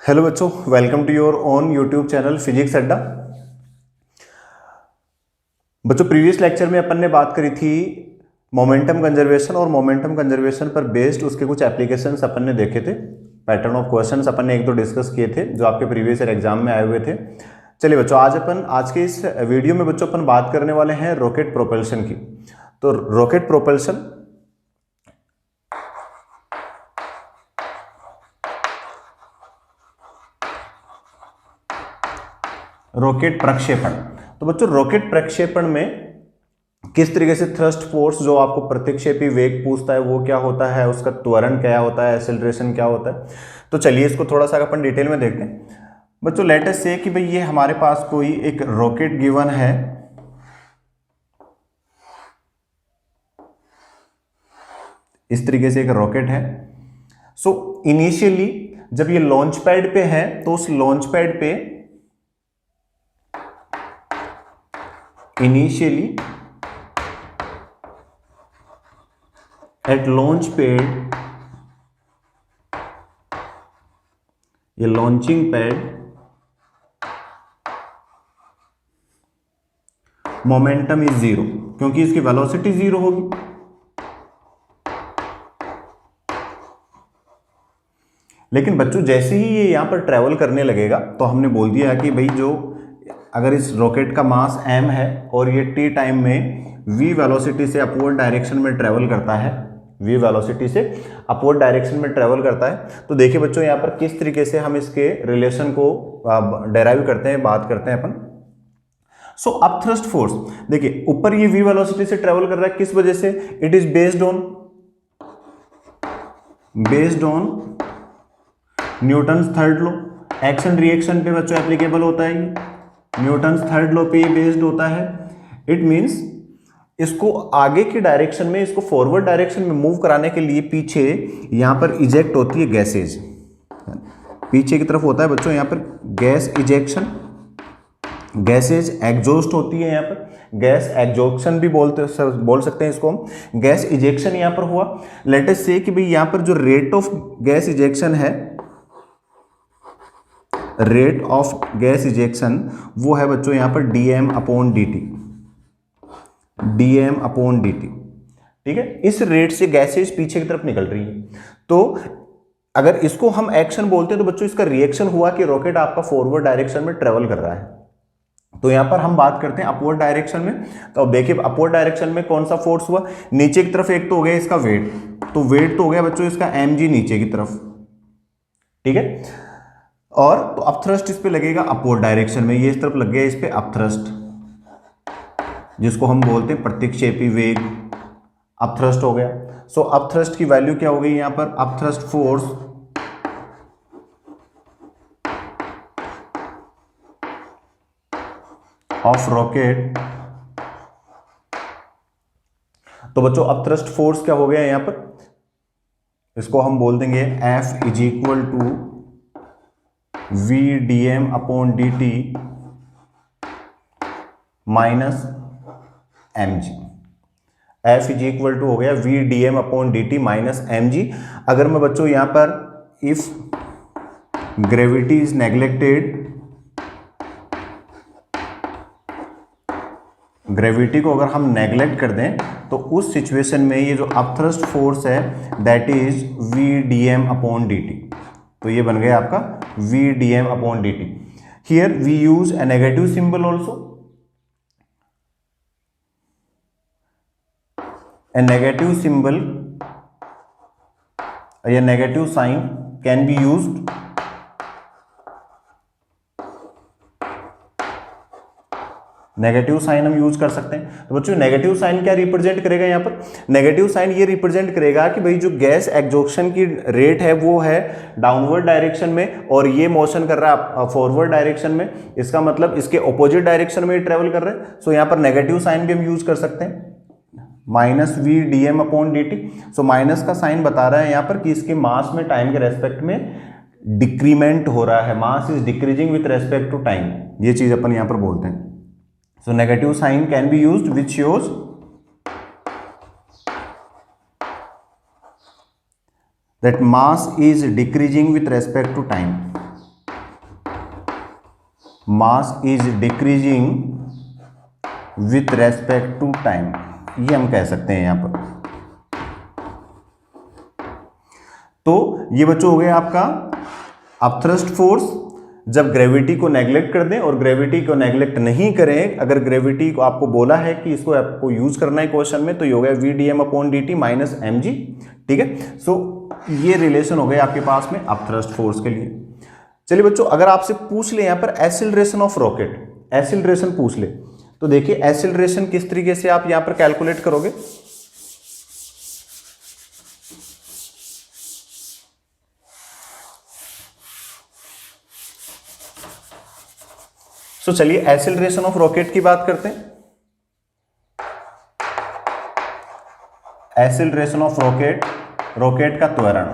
Hello बच्चों, welcome to your own YouTube channel physics Adda. बच्चों, previous lecture में अपन ने बात करी थी मोमेंटम कंजर्वेशन और मोमेंटम कंजर्वेशन पर बेस्ड उसके कुछ एप्लीकेशंस अपन ने देखे थे। पैटर्न ऑफ क्वेश्चंस अपन ने एक दो डिस्कस किए थे जो आपके प्रीवियस ईयर एग्जाम में आए हुए थे। चलिए बच्चों, आज के इस वीडियो में बच्चों अपन बात करने वाले हैं रॉकेट प्रोपल्शन की। तो रॉकेट प्रोपल्शन रॉकेट प्रक्षेपण। तो बच्चों, रॉकेट प्रक्षेपण में किस तरीके से थ्रस्ट फोर्स जो आपको प्रतिक्षेपी वेग पूछता है वो क्या होता है, उसका त्वरण क्या होता है, एक्सेलरेशन क्या होता है। तो चलिए इसको थोड़ा सा अपन डिटेल में देखते हैं। बच्चों, लेट अस से कि भाई ये हमारे पास कोई एक रॉकेट गिवन है। इस तरीके से एक रॉकेट है। सो इनिशियली जब ये लॉन्च पैड पे है तो उस लॉन्च पैड पे इनिशियली एट लॉन्च पैड, ये launching pad, momentum is zero क्योंकि इसकी वेलोसिटी जीरो होगी। लेकिन बच्चों, जैसे ही ये यहां पर ट्रेवल करने लगेगा तो हमने बोल दिया कि भाई जो अगर इस रॉकेट का मास m है और ये t टाइम में v वेलोसिटी से अपवर्ड डायरेक्शन में ट्रेवल करता है, v वेलोसिटी से अपवर्ड डायरेक्शन में ट्रेवल करता है, तो देखिए बच्चों यहाँ पर किस तरीके से हम इसके रिलेशन को डेराइव करते हैं, बात करते हैं अपन। सो अप थ्रस्ट फोर्स, देखिए ऊपर ये v वेलोसिटी से ट्रेवल कर रहा है, किस वजह से? It is based on Newton's third law. Action reaction पे बच्चों एप्लीकेबल होता है ये, न्यूटन्स थर्ड लॉ पे बेस्ड होता है। इट मींस इसको आगे की डायरेक्शन में, इसको फॉरवर्ड डायरेक्शन में मूव कराने के लिए पीछे यहां पर इजेक्ट होती है गैसेज, पीछे की तरफ होता है बच्चों यहां पर गैस इजेक्शन, गैसेज एग्जॉस्ट होती है, यहां पर गैस एग्जॉर्प्शन भी बोल सकते हैं इसको हम। गैस इजेक्शन यहां पर हुआ। लेट अस से कि भाई यहां पर जो रेट ऑफ गैस इजेक्शन है, रेट ऑफ गैस इजेक्शन वो है बच्चों यहां पर dm upon dt, dm upon dt। ठीक है, इस रेट से गैसेज पीछे की तरफ निकल रही है। तो अगर इसको हम एक्शन बोलते हैं तो बच्चों इसका रिएक्शन हुआ कि रॉकेट आपका फॉरवर्ड डायरेक्शन में ट्रेवल कर रहा है। तो यहां पर हम बात करते हैं अपवर्ड डायरेक्शन में। तो अब देखिए अपवर्ड डायरेक्शन में कौन सा फोर्स हुआ, नीचे की तरफ एक तो हो गया इसका वेट, तो वेट तो हो गया बच्चों इसका mg नीचे की तरफ। ठीक है, और तो अपथ्रस्ट इस पे लगेगा अपवर्ड डायरेक्शन में, ये इस तरफ लग गया इस पे अपथ्रस्ट, जिसको हम बोलते हैं प्रतिक्षेपी वेग, अपथ्रस्ट हो गया। सो अपथ्रस्ट की वैल्यू क्या हो गई यहां पर? Upthrust force of rocket. तो बच्चों अपथ्रस्ट फोर्स क्या हो गया यहां पर? इसको हम बोल देंगे F is equal to v dm upon dt minus mg। F is equal to हो गया v dm upon dt minus mg। अगर मैं बच्चों यहां पर if gravity is neglected, gravity को अगर हम नेग्लेक्ट कर दें तो उस सिचुएशन में ये जो अपथ्रस्ट फोर्स है that is v dm upon dt। तो ये बन गया आपका v dm upon dt। Here we use a negative symbol also, a negative symbol या negative sign can be used. Negative sign हम यूज कर सकते हैं। तो बच्चों नेगेटिव साइन क्या रिप्रेजेंट करेगा यहां पर? नेगेटिव साइन ये रिप्रेजेंट करेगा कि भाई जो गैस एग्जॉर्प्शन की रेट है वो है डाउनवर्ड डायरेक्शन में और ये मोशन कर रहा है फॉरवर्ड डायरेक्शन में। इसका मतलब इसके ऑपोजिट डायरेक्शन में ट्रेवल कर रहे हैं। सो यहां पर नेगेटिव साइन भी हम यूज कर सकते हैं, minus V dm upon dt। So minus का साइन बता रहा है यहां पर कि इसके मास में टाइम के रेस्पेक्ट में डिक्रीमेंट हो रहा है, mass is decreasing with respect to time, ये चीज अपन यहां पर बोलते हैं। So negative sign can be used which shows that mass is decreasing with respect to time. Mass is decreasing with respect to time, ये हम कह सकते हैं यहां पर। तो ये बच्चों हो गया आपका अपथ्रस्ट फोर्स जब ग्रेविटी को नेग्लेक्ट कर दें, और ग्रेविटी को नेग्लेक्ट नहीं करें, अगर ग्रेविटी को आपको बोला है कि इसको आपको यूज करना है क्वेश्चन में, तो ये हो गया VdM/dt माइनस mg। ठीक है, सो ये रिलेशन हो गया आपके पास में अपथ्रस्ट फोर्स के लिए। चलिए बच्चों, अगर आपसे पूछ ले यहां पर एक्सीलरेशन ऑफ रॉकेट, एक्सीलरेशन पूछ ले, तो देखिए एक्सीलरेशन किस तरीके से आप यहां पर कैलकुलेट करोगे। तो चलिए एक्सीलरेशन ऑफ रॉकेट की बात करते हैं। एक्सीलरेशन ऑफ रॉकेट, रॉकेट का त्वरण।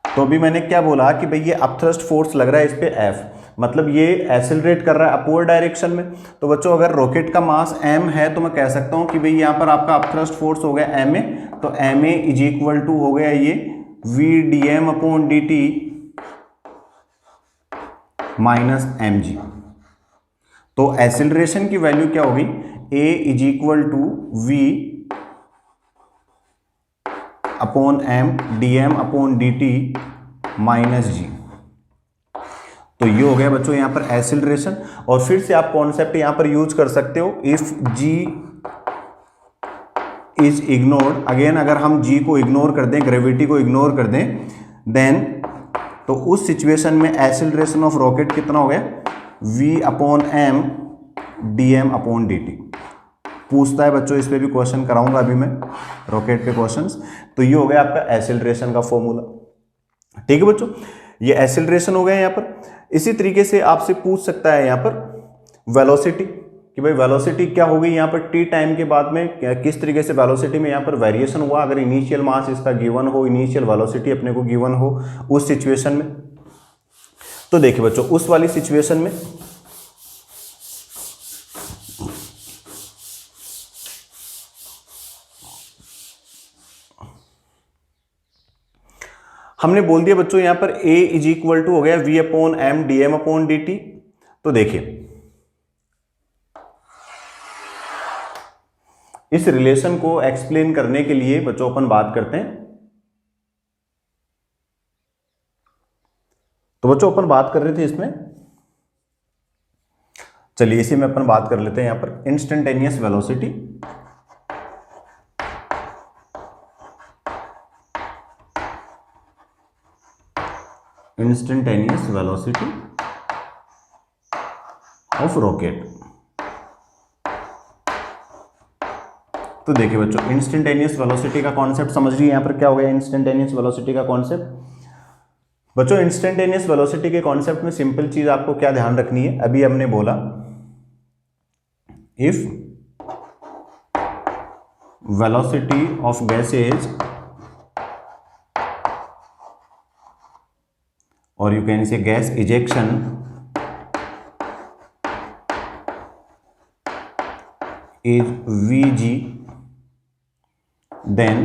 तो अभी मैंने क्या बोला कि भाई ये अपथ्रस्ट फोर्स लग रहा है इस पे F, मतलब ये एक्सीलरेट कर रहा है अपवर्ड डायरेक्शन में। तो बच्चों अगर रॉकेट का मास m है तो मैं कह सकता हूं कि भाई यहां पर आपका अपथ्रस्ट फोर्स हो गया ma, तो ma इज इक्वल टू हो गया ये VdM/dt माइनस mg। तो एक्सीलरेशन की वैल्यू क्या होगी, a is equal to V/m/dm/dt minus g। तो ये हो गया बच्चों यहां पर एक्सीलरेशन। और फिर से आप कॉन्सेप्ट यहां पर यूज कर सकते हो, if g is ignored, again अगर हम g को इग्नोर कर दें, ग्रेविटी को इग्नोर कर दें, देन तो उस सिचुएशन में एक्सीलरेशन ऑफ रॉकेट कितना हो गया, V/m/dm/dt। पूछता है बच्चों, इस पे भी क्वेश्चन कराऊंगा अभी मैं, रॉकेट के क्वेश्चंस। तो ये हो गया आपका एक्सीलरेशन का फॉर्मूला। ठीक है बच्चों, ये एक्सीलरेशन हो गया यहाँ पर। इसी तरीके से आपसे पूछ सकता है यहाँ पर वेलोसिटी, कि भाई वेलोसिटी क्या होगी यहाँ पर टी टाइम के बाद में, किस तरीके से वेलोसिटी में यहाँ पर वेरिएशन हुआ, अगर इनिशियल मास इसका गिवन हो, इनिशियल वेलोसिटी अपने को गिवन हो उस सिचुएशन में। तो देखिए बच्चों, उस वाली सिचुएशन में हमने बोल दिया बच्चों यहां पर a इज इक्वल टू हो गया V/m/dm/dt। तो देखिए इस रिलेशन को एक्सप्लेन करने के लिए बच्चों अपन बात करते हैं। तो बच्चों अपन बात कर रहे थे इसमें, चलिए इसी में अपन बात कर लेते हैं यहां पर instantaneous velocity. Instantaneous velocity of rocket. तो देखिए बच्चों, इंस्टेंटेनियस वेलोसिटी का कॉन्सेप्ट समझ लीजिए। यहां पर क्या हो गया इंस्टेंटेनियस वेलोसिटी का कॉन्सेप्ट। बच्चों इंस्टेंटेनियस वेलोसिटी के कॉन्सेप्ट में सिंपल चीज आपको क्या ध्यान रखनी है, अभी हमने बोला इफ वेलोसिटी ऑफ गैसेज और you can say gas ejection is Vg, then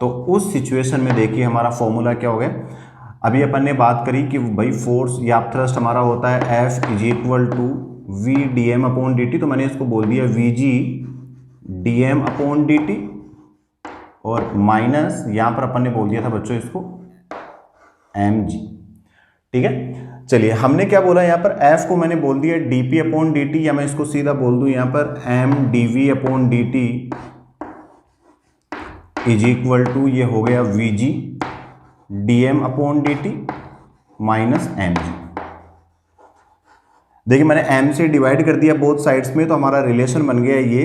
तो उस सिचुएशन में देखिए हमारा फॉर्मूला क्या हो गया। अभी अपन ने बात करी कि भाई फोर्स या थ्रस्ट हमारा होता है F is equal to VdM/dt, तो मैंने इसको बोल दिया VgdM/dt और माइनस यहां पर अपन ने बोल दिया था बच्चों इसको mg। ठीक है, चलिए हमने क्या बोला यहाँ पर, F को मैंने बोल दिया dp/dt, या मैं इसको सीधा बोल दूं यहाँ पर mdv/dt इज इक्वल टू ये हो गया VgdM/dt माइनस mg। देखिए मैंने m से डिवाइड कर दिया बोथ साइड्स में, तो हमारा रिलेशन बन गया ये,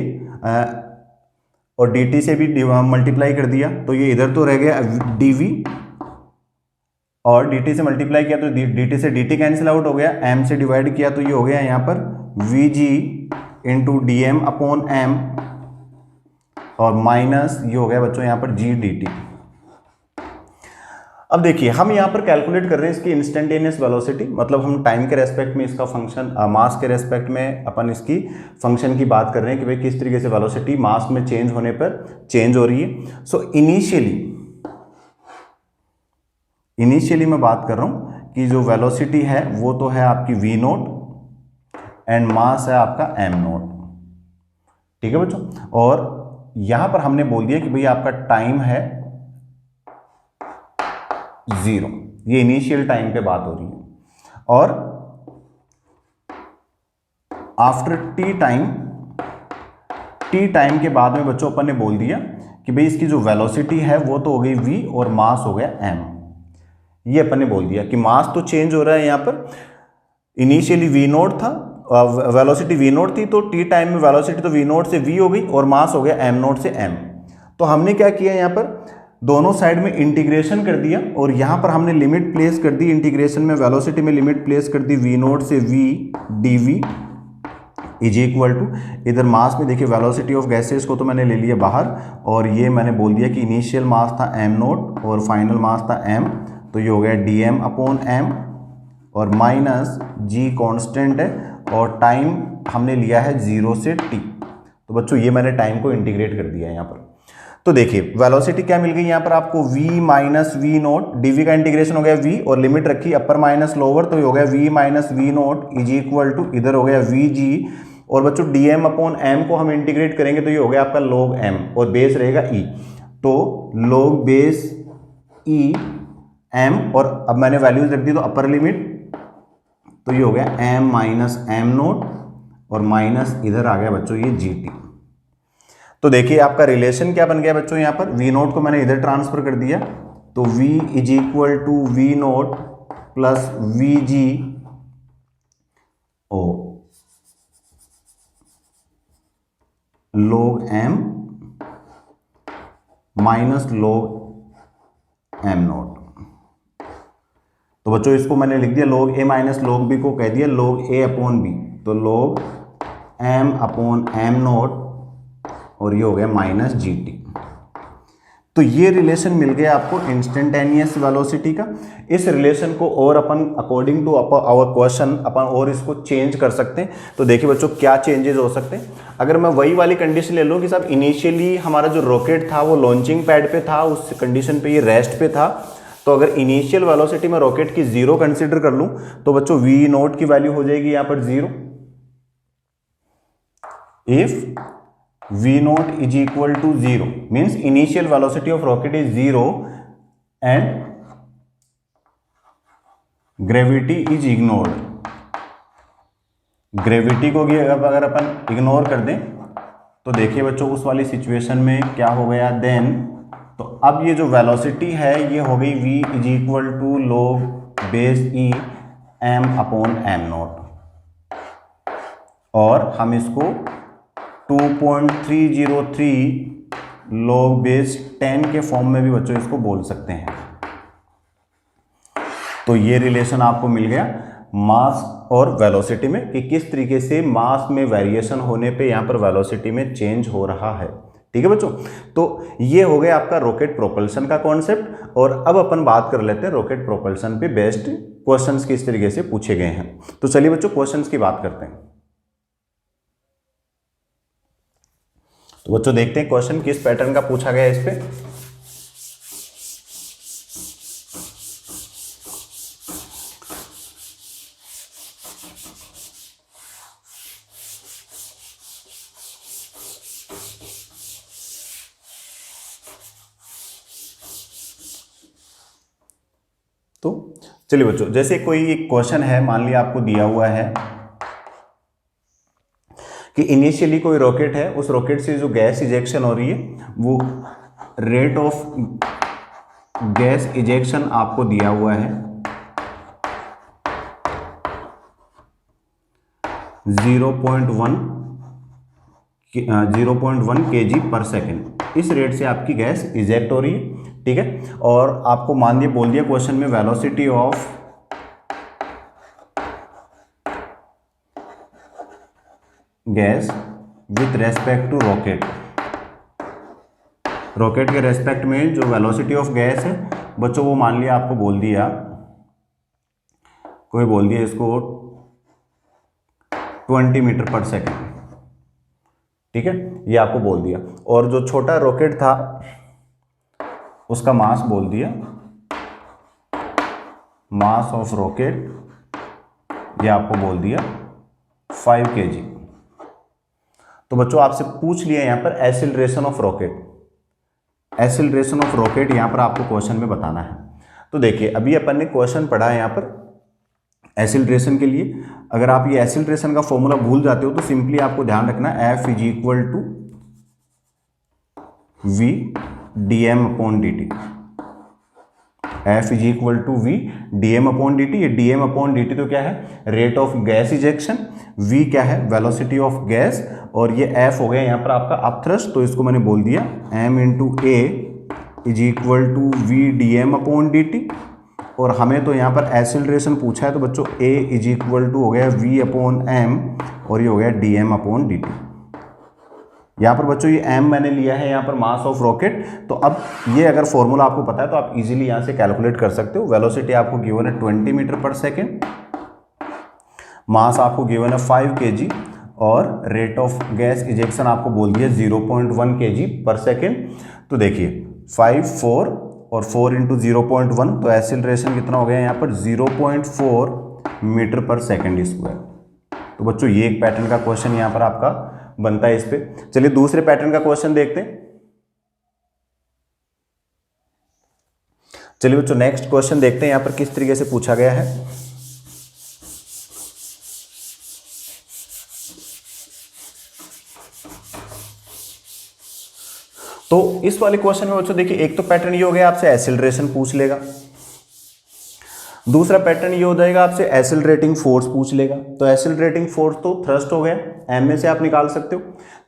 और dt से भी मल्टीप्लाई कर दिया, तो ये इधर तो रह गया dv, और dt से मल्टीप्लाई किया तो dt से dt कैंसिल आउट हो गया, m से डिवाइड किया तो ये हो गया यहाँ पर Vg इंटू dm/m और माइनस ये हो गया बच्चों यहाँ पर g dt। अब देखिए हम यहाँ पर कैलकुलेट कर रहे हैं इसकी इंस्टेंटेनियस वेलोसिटी, मतलब हम टाइम के रेस्पेक्ट में इसका फंक्शन, मास के रेस्पेक्ट में अपन इसकी फंक्शन की बात कर रहे हैं कि भाई किस तरीके से वेलोसिटी मास में चेंज होने पर चेंज हो रही है। सो इनिशियली मैं बात कर रहा हूं कि जो वेलोसिटी है वो तो है आपकी v नोट एंड मास है आपका m नोट। ठीक है बच्चों, और यहां पर हमने बोल दिया कि भाई आपका टाइम है 0, ये इनिशियल टाइम पे बात हो रही है। और आफ्टर टी टाइम के बाद में बच्चों अपन ने बोल दिया कि भाई इसकी जो वेलोसिटी है वो तो हो गई v और मास हो गया m। ये अपन ने बोल दिया कि मास तो चेंज हो रहा है, यहाँ पर इनिशियली v नोट था, वेलोसिटी v नोट थी, तो टी टाइम में वेलोसिटी तो v नोट से v हो गई और मास हो गया m नोट से m। तो हमने क्या किया, यहाँ पर दोनों साइड में इंटीग्रेशन कर दिया और यहाँ पर हमने लिमिट प्लेस कर दी इंटीग्रेशन में, वेलोसिटी में लिमिट प्लेस कर दी v नोट से v dv is equal to, इधर मास में देखिए वेलोसिटी ऑफ गैसेस को तो मैंने ले लिया बाहर और ये मैंने बोल दिया कि इनिशियल मास था m नोट और फाइनल मास था m, तो ये हो गया dm अपॉन m और माइनस g कांस्टेंट है और टाइम हमने लिया है 0 से t। तो बच्चों ये मैंने टाइम को इंटीग्रेट कर दिया है यहाँ पर। तो देखिए वेलोसिटी क्या मिल गई यहाँ पर आपको, v minus V naught, dv का इंटीग्रेशन हो गया v और लिमिट रखी अपर माइनस लोअर, तो ये हो गया v minus V naught is equal to, इधर हो गया vg और बच्चों dm अपॉन m को हम इंटीग्रेट करेंगे तो ये हो गया आपका log m और बेस रहेगा e, तो log बेस e m और अब मैंने वैल्यूज रख दी तो अपर लिमिट, तो ये हो गया m माइनस m नोट और माइनस इधर आ गया बच्चों ये gt। तो देखिए आपका रिलेशन क्या बन गया बच्चों, यहाँ पर v नोट को मैंने इधर ट्रांसफर कर दिया तो v is equal to v naught plus vg ओ log m minus log m naught. तो बच्चों इसको मैंने लिख दिया log a minus log b को कह दिया log a अपॉन b, तो log m upon m naught और ये हो गया माइनस gt। तो ये रिलेशन मिल गया आपको इंस्टेंटेनियस वेलोसिटी का। इस रिलेशन को और अपन अकॉर्डिंग टू आवर क्वेश्चन अपन और इसको चेंज कर सकते हैं। तो देखिए बच्चों क्या चेंजेस हो सकते हैं, अगर मैं वही वाली कंडीशन ले लूँ कि साहब इनिशियली हमारा जो रॉकेट था वो लॉन्चिंग पैड पे था, उस कंडीशन पे ये रेस्ट पे था, तो अगर इनिशियल वेलोसिटी में रॉकेट की 0 कंसिडर कर लूँ तो बच्चों वी नोट की वैल्यू हो जाएगी यहाँ पर 0। If v naught is equal to 0 means initial velocity of rocket is 0 and gravity is ignored। Gravity को अगर अपन इग्नोर कर दें तो देखिए बच्चों उस वाली सिचुएशन में क्या हो गया देन, तो अब ये जो वेलोसिटी है ये हो गई v is equal to log base e m upon m naught और हम इसको 2.303 log बेस 10 के फॉर्म में भी बच्चों इसको बोल सकते हैं। तो ये रिलेशन आपको मिल गया मास और वेलोसिटी में कि किस तरीके से मास में वेरिएशन होने पे यहाँ पर वेलोसिटी में चेंज हो रहा है। ठीक है बच्चों, तो ये हो गया आपका रॉकेट प्रोपल्शन का कॉन्सेप्ट। और अब अपन बात कर लेते हैं रॉकेट प्रोपल्शन पे बेस्ड क्वेश्चंस किस तरीके से पूछे गए हैं। तो चलिए बच्चों क्वेश्चंस की बात करते हैं। तो बच्चों देखते हैं क्वेश्चन किस पैटर्न का पूछा गया है इस पे। तो चलिए बच्चों जैसे कोई एक क्वेश्चन है, मान लिया आपको दिया हुआ है कि इनिशियली कोई रॉकेट है, उस रॉकेट से जो गैस इजेक्शन हो रही है वो रेट ऑफ गैस इजेक्शन आपको दिया हुआ है 0.1 kg पर सेकेंड। इस रेट से आपकी गैस इजेक्ट हो रही है। ठीक है, और आपको मान दिया बोल दिया क्वेश्चन में velocity of gas with respect to rocket. Rocket के रेस्पेक्ट में जो वेलोसिटी ऑफ गैस है बच्चों वो मान लिया आपको बोल दिया, कोई बोल दिया इसको 20 मीटर पर सेकेंड। ठीक है, ये आपको बोल दिया। और जो छोटा रॉकेट था उसका मास बोल दिया मास ऑफ रॉकेट, ये आपको बोल दिया 5 kg। तो बच्चों आपसे पूछ लिया यहां पर acceleration of rocket, acceleration of rocket यहां पर आपको क्वेश्चन में बताना है। तो देखिए अभी अपन ने क्वेश्चन पढ़ा है यहां पर एक्सीलरेशन के लिए। अगर आप ये एक्सीलरेशन का फॉर्मूला भूल जाते हो तो सिंपली आपको ध्यान रखना F is equal to V dm upon dt। F is equal to V dm upon dt। ये dm अपॉन dt तो क्या है, rate of gas ejection, V क्या है, वेलोसिटी ऑफ गैस, और ये F हो गया यहाँ पर आपका अपथ्रस्ट, तो इसको मैंने बोल दिया m into A is equal to V dm upon dt। और हमें तो यहाँ पर एक्सीलरेशन पूछा है, तो बच्चों a इज इक्वल टू हो गया V अपॉन m, और ये हो गया dm अपॉन dt। यहाँ पर बच्चों ये m मैंने लिया है यहाँ पर मास ऑफ रॉकेट। तो अब ये अगर फॉर्मूला आपको पता है तो आप इजीली यहाँ से कैलकुलेट कर सकते हो। वेलोसिटी आपको गिवन है 20 मीटर पर सेकेंड, मास आपको गिवन है 5 kg, और रेट ऑफ गैस इजेक्शन आपको बोल दिया 0.1 kg पर सेकेंड। तो देखिए 5, 4 और 4 इंटू 0.1, तो एक्सीलरेशन कितना हो गया यहाँ पर 0.4 मीटर पर सेकेंड स्क्वायर। तो बच्चों ये एक पैटर्न का क्वेश्चन यहाँ पर आपका बनता है इस पे। चलिए दूसरे पैटर्न का क्वेश्चन देखते हैं। चलिए बच्चों नेक्स्ट क्वेश्चन देखते हैं यहाँ पर किस तरीके से पूछा गया है। तो इस वाले क्वेश्चन में बच्चों देखिए एक तो पैटर्न ये हो गया आपसे एक्सीलरेशन पूछ लेगा, दूसरा पैटर्न ये हो जाएगा आपसे एक्सीलरेटिंग फोर्स पूछ लेगा। तो एक्सीलरेटिंग फोर्स तो थ्रस्ट हो गया, एम में से आप निकाल सकते हो।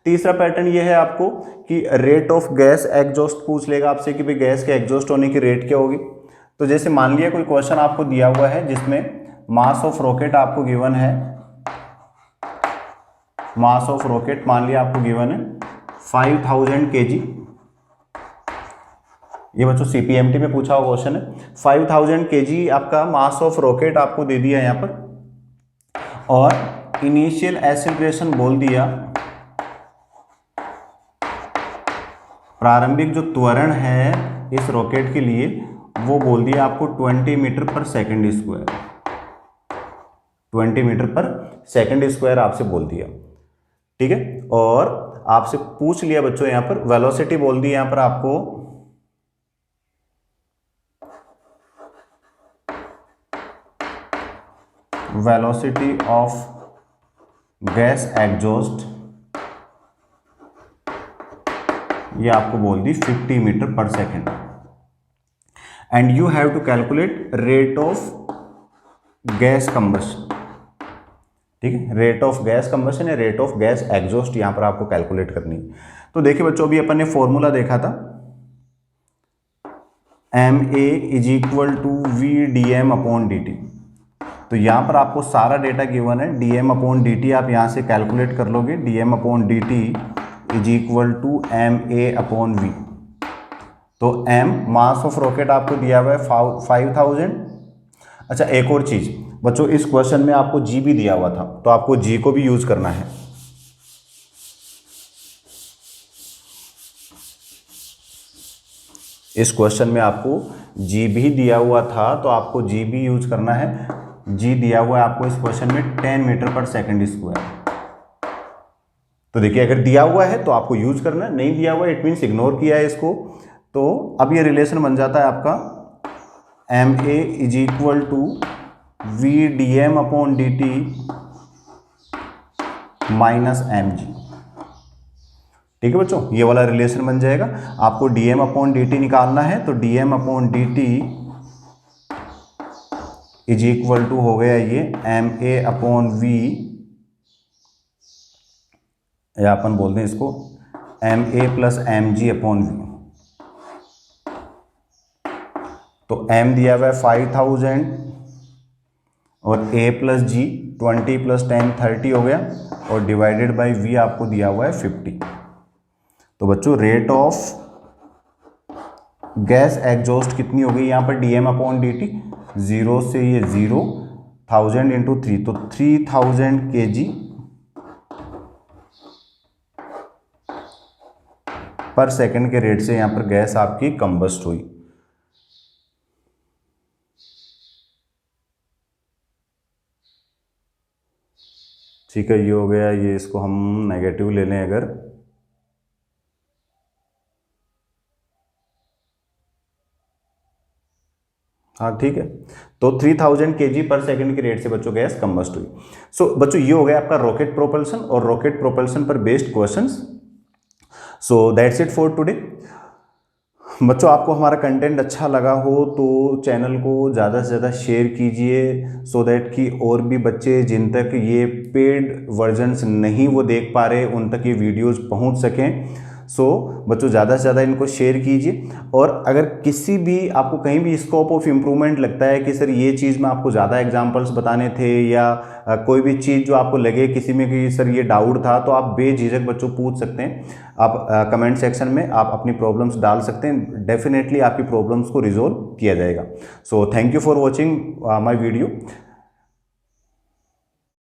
तीसरा पैटर्न ये है आपको कि रेट ऑफ गैस एग्जॉस्ट पूछ लेगा आपसे कि भाई गैस के एग्जॉस्ट होने की रेट क्या होगी। तो जैसे मान लिया कोई क्वेश्चन आपको दिया हुआ है जिसमें मास ऑफ रॉकेट आपको गिवन है, मास ऑफ रॉकेट मान लिया आपको गिवन है 5000 kg। ये बच्चों सीपीएमटी में पूछा हुआ क्वेश्चन है। 5000 kg आपका मास ऑफ रॉकेट आपको दे दिया यहाँ पर, और इनिशियल एक्सीलरेशन बोल दिया, प्रारंभिक जो त्वरण है इस रॉकेट के लिए वो बोल दिया आपको 20 metre per second square, 20 metre per second square आपसे बोल दिया, ठीक है। और आपसे पूछ लिया बच्चों यहाँ पर वेलोसिटी बोल दी यहाँ पर आपको वेलोसिटी ऑफ गैस एग्जॉस्ट, ये आपको बोल दी 50 metre per second, and you have to calculate rate of gas combustion, ठीक है। रेट ऑफ गैस कंबशन या रेट ऑफ गैस एग्जॉस्ट यहां पर आपको कैलकुलेट करनी है। तो देखिए बच्चों अभी अपन ने फॉर्मूला देखा था M A is equal to V D M upon D T. तो यहाँ पर आपको सारा डेटा गिवन है, D M upon D T आप यहाँ से कैलकुलेट कर लोगे। D M upon D T is equal to M A upon V. तो एम मास ऑफ रॉकेट आपको दिया हुआ है 5000। अच्छा एक और चीज़ बच्चों, इस क्वेश्चन में आपको जी भी दिया हुआ था, तो आपको जी को भी यूज करना है। इस क्वेश्चन में आपको जी भी दिया हुआ था, तो आपको जी भी यूज करना है। जी दिया हुआ है आपको इस क्वेश्चन में 10 मीटर पर सेकेंड स्क्वायर। तो देखिए अगर दिया हुआ है तो आपको यूज करना है, नहीं दिया हुआ है इट मीन्स इग्नोर किया है इसको। तो अब ये रिलेशन बन जाता है आपका M A is equal to V D M upon D T minus M G, ठीक है बच्चों। ये वाला रिलेशन बन जाएगा। आपको D M upon D T निकालना है, तो D M upon D T is equal to हो गया ये एम ए अपॉन वी, या अपन बोलते हैं इसको M A plus M G upon V. तो m दिया हुआ है 5000 और a प्लस जी 20 प्लस 10 30 हो गया, और डिवाइडेड बाय v आपको दिया हुआ है 50। तो बच्चों रेट ऑफ गैस एग्जॉस्ट कितनी हो गई यहाँ पर D M upon D T, 0 से ये 0, 1000 इंटू 3, तो 3000 kg पर सेकेंड के रेट से यहाँ पर गैस आपकी कंबस्ट हुई। ठीक है, ये हो गया, ये इसको हम नेगेटिव ले लें अगर, हाँ ठीक है, तो 3000 kg पर सेकंड की रेट से बच्चों गैस कंबस्ट हुई। सो बच्चों ये हो गया आपका रॉकेट प्रोपल्सन और रॉकेट प्रोपल्सन पर based questions. So that's it for today. बच्चों आपको हमारा कंटेंट अच्छा लगा हो तो चैनल को ज़्यादा से ज़्यादा शेयर कीजिए, सो दैट कि और भी बच्चे जिन तक ये पेड वर्जन्स नहीं वो देख पा रहे उन तक ये वीडियोस पहुंच सकें। सो बच्चों ज़्यादा से ज़्यादा इनको शेयर कीजिए, और अगर किसी भी आपको कहीं भी स्कोप ऑफ इम्प्रूवमेंट लगता है कि सर ये चीज़ में आपको ज़्यादा एग्जांपल्स बताने थे, या कोई भी चीज़ जो आपको लगे किसी में कि सर ये डाउट था, तो आप बेझिझक बच्चों पूछ सकते हैं। आप कमेंट सेक्शन में आप अपनी प्रॉब्लम्स डाल सकते हैं, डेफिनेटली आपकी प्रॉब्लम्स को रिजोल्व किया जाएगा। So thank you for watching my video.